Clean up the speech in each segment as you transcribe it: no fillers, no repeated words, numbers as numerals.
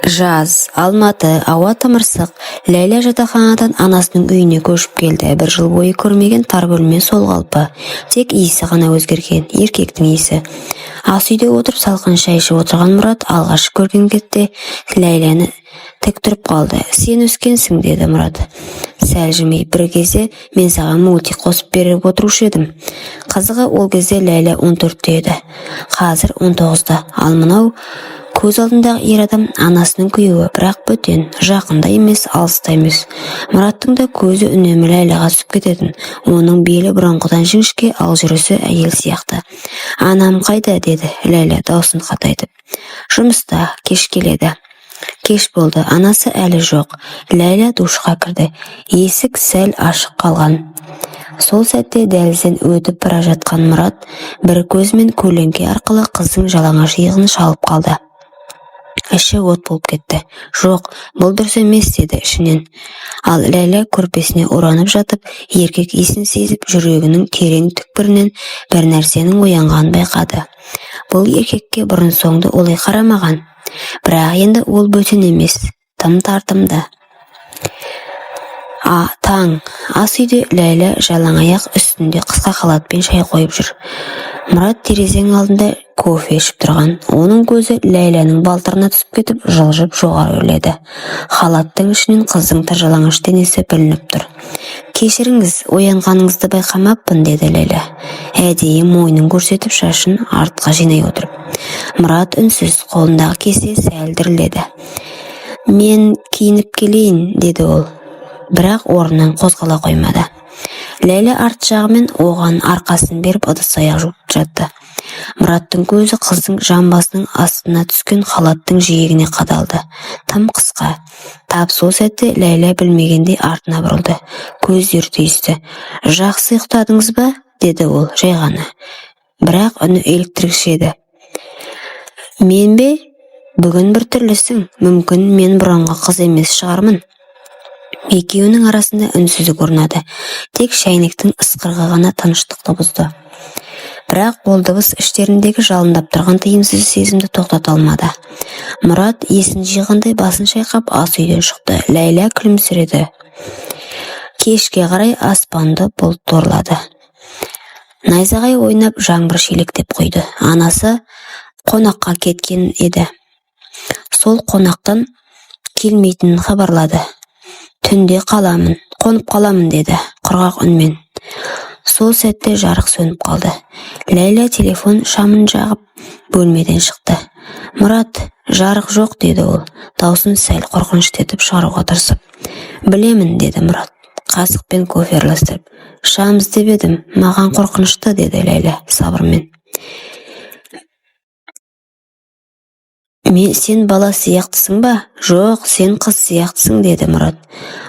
Жаз, Алматы, ауа тымырсық. Ләйлә жатақханадан анасының үйіне көшіп келді. Бір жыл бойы көрмеген тар бөлме сол қалпы. Тек иісі ғана өзгерген, еркектің иісі. Ас үйде отырып салқын шай ішіп отырған Мұрат алғаш көрген кетте Ләйләні тік тұрып қалды. Сен өскенсің, деді Мұрат. Сәл жымиып, бір кезде мен саған мультик қосып беріп отырушы едім. Қызығы, ол кезде Ләйлә 14-те еді. Қазір 19-да. Ал мынау көз алдындағы ер адам анасының күйеуі, бірақ бөтен, жақында емес, алыста емес. Мұраттың да көзі үнемі Ләйләға түсіп кететін. Оның белі бұрынғыдан жіңішке, ал жүрісі әйел сияқты. Анам қайда, деді Ләйлә даусын қатайтып. Жұмыста, кеш келеді. Кеш болды, анасы әлі жоқ. Ләйлә душқа кірді. Есік сәл ашық қалған. Сол сәтте дәлізден өтіп бара жатқан Мұрат бір көзімен көлеңке арқылы қыздың жалаңаш иығын шалып қалды. Іші от болып кетті. Жоқ, бұл дұрыс емес, деді ішінен. Ал Ләйлә көрпесіне оранып жатып, еркек иісін сезіп, жүрегінің терең түкпірінен бір нәрсенің оянғанын байқады. Бұл еркекке бұрын соңды олай қарамаған. Бірақ енді ол бөтен емес, тым тартымды. Таң, ас үйде Ләйлә жалаң аяқ үстінде қысқа халатпен шай қойып жүр. Мұрат терезенің алдында кофе ішіп тұрған. Оның көзі Ләйләнің балтырына түсіп кетіп, жылжып жоғары өрледі. Халаттың ішінен қыздың тыржалаңаш денесі білініп тұр. Кешіріңіз, оянғаныңызды байқамаппын, деді Ләйлә. Әдейі мойнын көрсетіп, шашын артқа жинай отырып. Мұрат үнсіз, қолындағы кесе сәл дірілдеді. Мен киініп келейін, деді ол. Бірақ орнынан қозғала қоймады. Ләйлә арт жағымен оған арқасын беріп ыдыс-аяқ жуып жатты. Мұраттың көзі қыздың жамбасының астына түскен халаттың жиегіне қадалды. Тым қысқа. Тап сол сәтте Ләйлә білмегендей артына бұрылды. Көздері түйісті. Жақсы ұйықтадыңыз ба, деді ол жай ғана. Бірақ үні еліктіргіш еді. Мен бе? Бүгін бір түрлісің. Мүмкін мен бұрынғы қыз емес шығармын. Екеуінің арасында үнсіздік орнады. Тек шәйнектің ысқырығы ғана тыныштықты бұзды. Бірақ ол дыбыс іштеріндегі жалындап тұрған тыйымсыз сезімді тоқтата алмады. Мұрат есін жиғандай басын шайқап ас үйден шықты. Ләйлә күлімсіреді. Кешке қарай аспанды бұлт торлады. Найзағай ойнап жаңбыр шелектеп құйды. Анасы қонаққа кеткен еді. Сол қонақтан келмейтінін хабарлады. Түнде қаламын, қонып қаламын, деді құрғақ үнмен. Сол сәтте жарық сөніп қалды. Ләйлә телефон шамын жағып бөлмеден шықты. Мұрат, жарық жоқ, деді ол, даусын сәл қорқыныштетіп шығаруға тырысып. Білемін, деді Мұрат, қасықпен кофе араластырып. Шам іздеп едім, маған қорқынышты, деді Ләйлә сабырмен. Сен бала сияқтысың ба? Жоқ, сен қыз сияқтысың, деді Мұрат.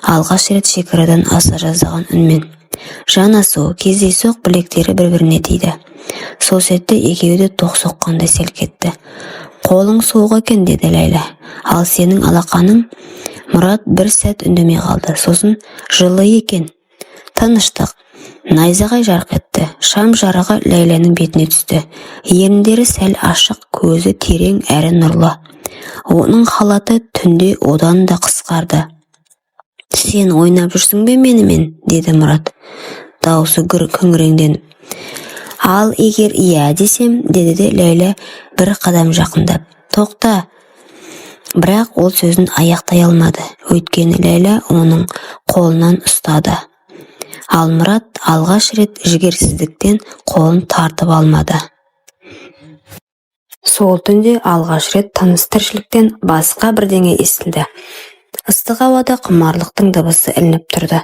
Алғаш рет шекарадан аса жаздаған үнмен. Жанасу, кездейсоқ білектері бір-біріне тиді. Сол сәтте екеуі де тоқ соққандай селк етті. Қолың суық екен, деді Ләйлә. Ал сенің алақаның? Мұрат бір сәт үндемей қалды. Сосын жылы екен. Тыныштық. Найзағай жарқ етті. Шам жарығы Ләйләнің бетіне түсті. Еріндері сәл ашық, көзі терең әрі нұрлы. Оның халаты түнде одан да қысқарды. Сен ойнап жүрсің бе менімен, деді Мұрат. Даусы күңіреңденіп. Ал егер иә десем, деді де Ләйлә бір қадам жақындап. Тоқта. Бірақ ол сөзін аяқтай алмады. Өйткені Ләйлә оның қолынан ұстады. Ал Мұрат алғаш рет жігерсіздіктен қолын тартып алмады. Сол түнде алғаш рет тыныс тіршіліктен басқа бірдеңе естілді. Ыстық ауада құмарлықтың дыбысы ілініп тұрды.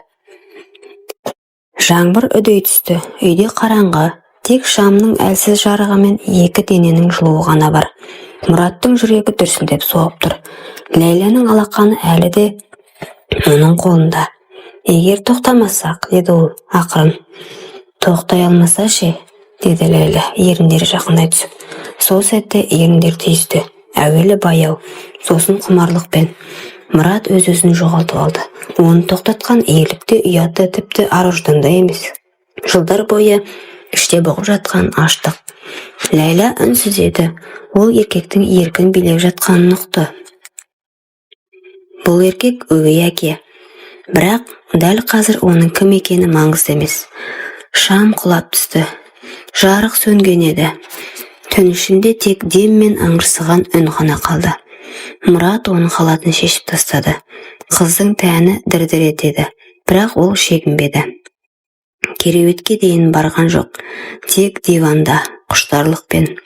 Жаңбыр үдей түсті. Үйде қараңғы. Тек шамның әлсіз жарығымен екі дененің жылуы ғана бар. Мұраттың жүрегі дүрсілдеп соғып тұр. Ләйләнің алақаны әлі де оның қолында. Егер тоқтамасақ, деді ол ақырын. Тоқтай алмаса ше, деді Ләйлә, еріндері жақындай түсіп. Сол сәтте еріндер түйісті. Әуелі баяу, сосын құмарлықпен. Мұрат өз-өзін жоғалтып алды. Оны тоқтатқан иелікте ұятты, тіпті ар-ұжданда емес. Жылдар бойы іште бұғып жатқан аштық. Ләйлә үнсіз еді. Ол еркектің еркін билеп жатқанын ұқты. Бұл еркек өгей әке. Бірақ дәл қазір оның кім екені маңызды емес. Шам құлап түсті. Жарық сөнген еді. Түн ішінде тек дем мен ыңырсыған үн ғана қалды. Мұрат оның халатын шешіп тастады. Қыздың тәні дір-дір етеді, бірақ ол шегінбеді. Кереуетке дейін барған жоқ, тек диванда, құштарлықпен.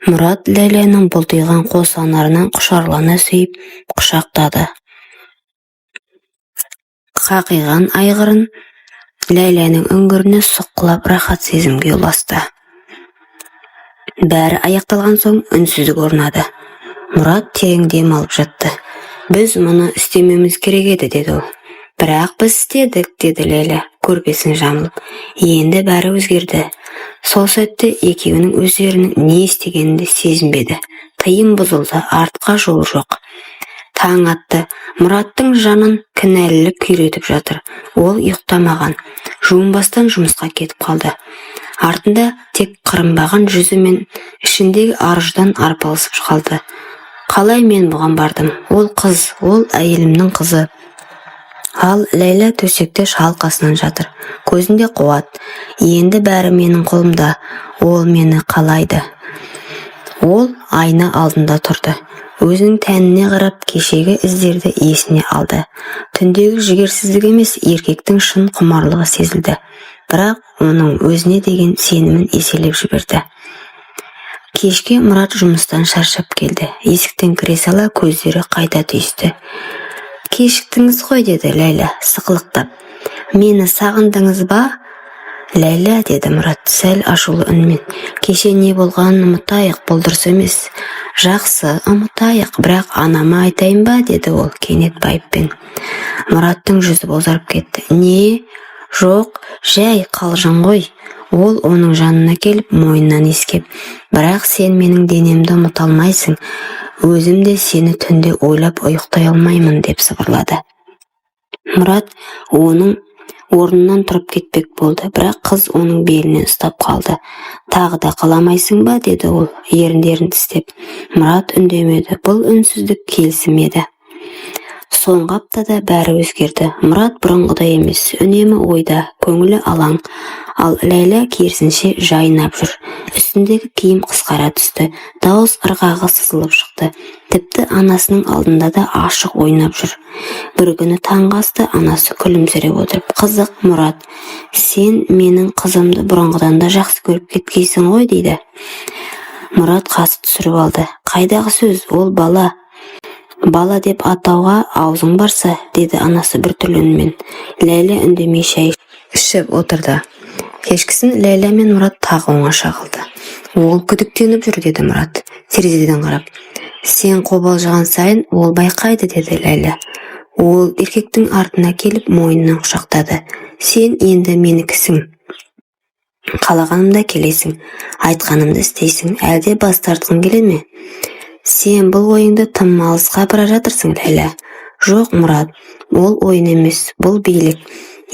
Мұрат Ләйләнің бұлтиған қос анарынан құшарлана сүйіп, құшақтады. Қақиған айғырын Ләйләнің үңгіріне соққылап рахат сезімге ұласты. Бәрі аяқталған соң үнсіздік орнады. Мұрат терең дем алып жатты. Біз мұны істемеміз керек еді, деді ол. Бірақ біз істедік, деді Ләйлә, көрпесін жамылып. Енді бәрі өзгерді. Сол сәтте екеуінің өздерінің не істегенін сезінбеді. Тыйым бұзылды, артқа жол жоқ. Таң атты. Мұраттың жанын кінәлілік күйретіп жатыр. Ол ұйықтамаған. Жуынбастан жұмысқа кетіп қалды. Артында тек қырынбаған жүзі мен ішіндегі арыждан арпалысып қалды. Қалай мен бұған бардым? Ол қыз, ол әйелімнің қызы. Ал Ләйлә төсекте шалқасынан жатыр. Көзінде қуат. Енді бәрі менің қолымда. Ол мені қалайды. Ол айна алдында тұрды. Өзінің тәніне қарап кешегі іздерді есіне алды. Түндегі жігерсіздік емес, еркектің шын құмарлығы сезілді. Бірақ оның өзіне деген сенімін еселеп жіберді. Кешке Мұрат жұмыстан шаршап келді. Есіктен кіре сала көздері қайта түйісті. Кешіктіңіз ғой, деді Ләйлә сықылықтап. Мені сағындыңыз ба? Ләйлә, деді Мұрат сәл ашулы үнмен. Кеше не болғанын ұмытайық, бұл дұрыс емес. Жақсы, ұмытайық, бірақ анама айтайын ба, деді ол кенет байыппен. Мұраттың жүзі бозарып кетті. Не? Жоқ, жай қалжың ғой. Ол оның жанына келіп мойнынан иіскеп. Бірақ сен менің денемді ұмыта алмайсың. Өзім де сені түнде ойлап ұйықтай алмаймын, деп сыбырлады. Мұрат оның орнынан тұрып кетпек болды, бірақ қыз оның белінен ұстап қалды. Тағы да қаламайсың ба, деді ол еріндерін тістеп. Мұрат үндемеді. Бұл үнсіздік келісім еді. Соңғы аптада бәрі өзгерді. Мұрат бұрынғыдай емес, үнемі ойда, көңілі алаң. Ал Ләйлә керісінше жайнап жүр. Үстіндегі киім қысқара түсті. Дауыс ырғағы сызылып шықты. Тіпті анасының алдында да ашық ойнап жүр. Бір күні таңғы асты анасы күлімсіреп отырып, қызық, Мұрат, сен менің қызымды бұрынғыдан да жақсы көріп кеткейсің ғой, дейді. Мұрат қасы түсіріп алды. Қайдағы сөз, ол бала. Бала деп атауға аузың барса, деді анасы бір түрлі үнмен. Ләйлә үндемей шай ішіп отырды. Кешкісін Ләйлә мен Мұрат тағы оңаша қалды. Ол күдіктеніп жүр, деді Мұрат терезеден қарап. Сен қобалжыған сайын ол байқайды, деді Ләйлә. Ол еркектің артына келіп мойнынан құшақтады. Сен енді менікісің. Қалағанымда келесің, айтқанымды істейсің, әлде бас тартқың келе ме? Сен бұл ойыңды тым алысқа бара жатырсың, Ләйлә. Жоқ, Мұрат, ол ойын емес, бұл билік.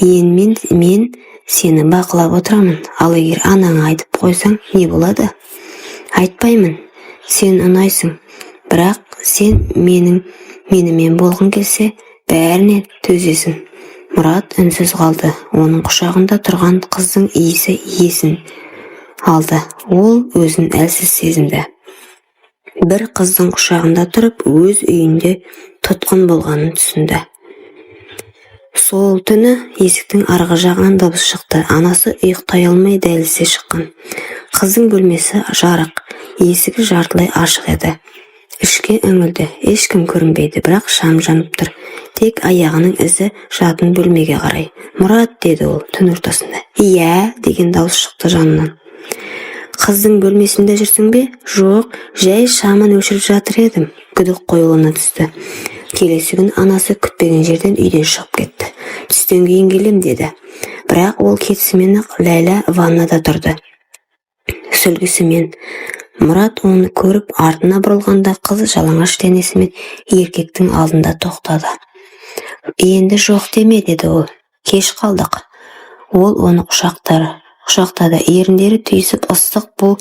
Мен сені бақылап отырамын. Ал егер анаңа айтып қойсаң, не болады? Айтпаймын. Сен ұнайсың. Бірақ сен менімен болғың келсе, бәріне төзесің. Мұрат үнсіз қалды. Оның құшағында тұрған қыздың иісі есін алды. Ол өзін әлсіз сезінді. Бір қыздың құшағында тұрып, өз үйінде тұтқын болғанын түсінді. Сол түні есіктің арғы жағынан дыбыс шықты. Анасы ұйықтай алмай дәлізге шыққан. Қыздың бөлмесі жарық, есігі жартылай ашық еді. Ішке үңілді, ешкім көрінбейді, бірақ шам жанып тұр. Тек аяғының ізі жатын бөлмеге қарай. Мұрат, деді ол түн ортасында. Иә, деген дауыс шықты жанынан. Қыздың бөлмесінде жүрсің бе? Жоқ, жай шамын өшіріп жатыр едім. Күдік қоюлана түсті. Келесі күн анасы күтпеген жерден үйден шығып кетті. Түстен кейін келем, деді. Бірақ ол кетісімен Ләйлә ваннада тұрды. Сүлгісімен. Мұрат оны көріп артына бұрылғанда қыз жалаңаш денесімен еркектің алдында тоқтады. Енді жоқ деме, деді ол. Кеш қалдық. Ол оны құшақтады. Еріндері түйісіп ыстық бұл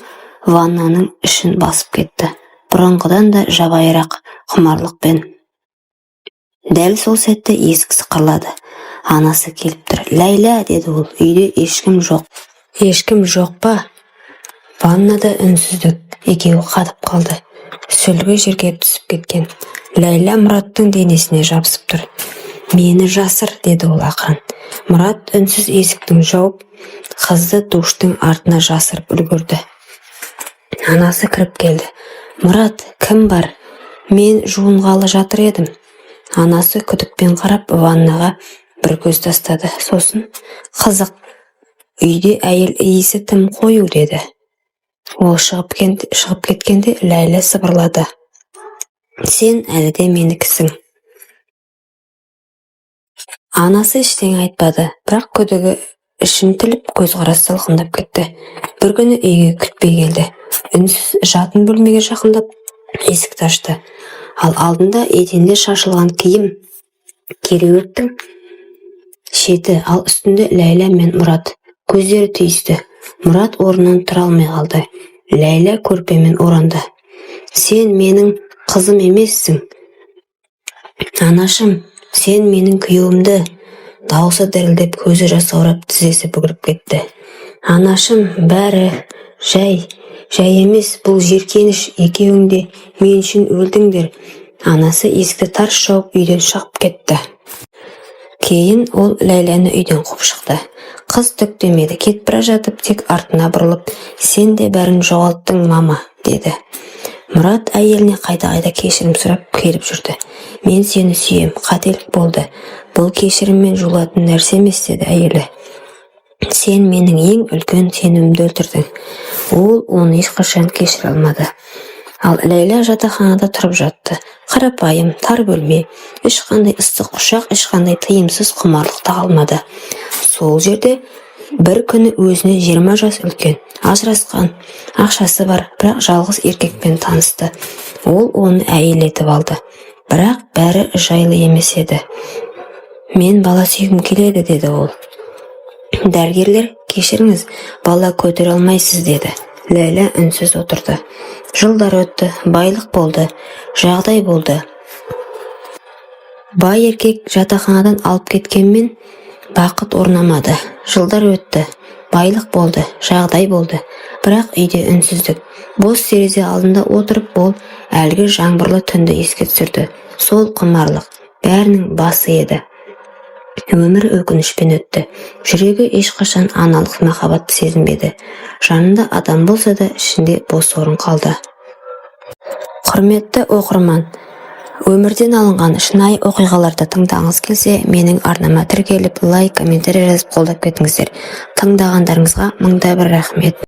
ваннаның ішін басып кетті. Бұрынғыдан да жабайырақ құмарлықпен. Дәл сол сәтте есік сықырлады. Анасы келіп тұр. «Ләйла», деді ол, «үйде ешкім жоқ». «Ешкім жоқ па?» Ваннада үнсіздік. Екеуі қатып қалды. Сүлгі жерге түсіп кеткен. Ләйла Мұраттың денесіне жабысып тұр. «Мені жасыр», деді ол ақырын. Мұрат үнсіз есіктің жауып, қызды душтың артына жасырып үлгірді. Анасы кіріп келді. «Мұрат, кім бар? Мен жуынғалы жатыр едім». Анасы күдікпен қарап ваннаға бір көз тастады. Сосын, «Қызық, үйде әйел иісі тым қою», деді. Ол шығып кеткенде Ләйла сыбырлады. «Сен әлі де менікісің». Анасы ештеңе айтпады, бірақ күдігі ішін тіліп көзқарасы салқындап кетті. Бір күні үйге күтпей келді. Үнсіз жатын бөлмеге жақындап есікті ашты. Ал алдында еденде шашылған киім, кереуеттің шеті, ал үстінде Ләйла мен Мұрат. Көздері түйісті. Мұрат орнынан тұра алмай қалды. Ләйла көрпемен оранды. «Сен менің қызым емессің. Анашым, сен менің күйеуімді». Дауысы дірілдеп, көзі жасаурап, тізесі бүгіріп кетті. «Анашым, бәрі жай емес, бұл жеркеніш, екеуің де мен үшін өлдіңдер». Анасы есікті тарс жауып үйден шығып кетті. Кейін ол Ләйләні үйден қуып шықты. Қыз түк демеді, кетіп бара жатып тек артына бұрылып, «Сен де бәрін жоғалттың, мама», деді. Мұрат әйеліне қайта-қайта кешірім сұрап келіп жүрді. «Мен сені сүйем, қателік болды. Бұл кешіріммен жуылатын нәрсе емес», деді әйелі. «Сен менің ең үлкен сенімімді өлтірдің». Ол оны ешқашан кешіре алмады. Ал Ләйла жатақханада тұрып жатты. Қарапайым, тар бөлме, ешқандай ыстық құшақ, ешқандай тыйымсыз құмарлық тағылмады. Сол жерде бір күні өзіне 20 жас үлкен, ажырасқан, ақшасы бар, бірақ жалғыз еркекпен танысты. Ол оны әйел етіп алды. Бірақ бәрі жайлы емес еді. «Мен бала сүйгім келеді», деді ол. Дәрігерлер, «Кешіріңіз, бала көтере алмайсыз», деді. Ләйла үнсіз отырды. Жылдар өтті, байлық болды, жағдай болды. Бай еркек жатақханадан алып кеткенмен бақыт орнамады. Жылдар өтті, байлық болды, жағдай болды. Бірақ үйде үнсіздік. Бос терезе алдында отырып, ол әлгі жаңбырлы түнді еске түсірді. Сол құмарлық бәрінің басы еді. Өмір өкінішпен өтті. Жүрегі ешқашан аналық махаббатты сезінбеді. Жанында адам болса да ішінде бос орын қалды. Құрметті оқырман, өмірден алынған шынайы оқиғаларды тыңдағыңыз келсе, менің арнама тіркеліп, лайк, комментарий жазып қолдап кетіңіздер. Тыңдағандарыңызға мыңда бір рахмет.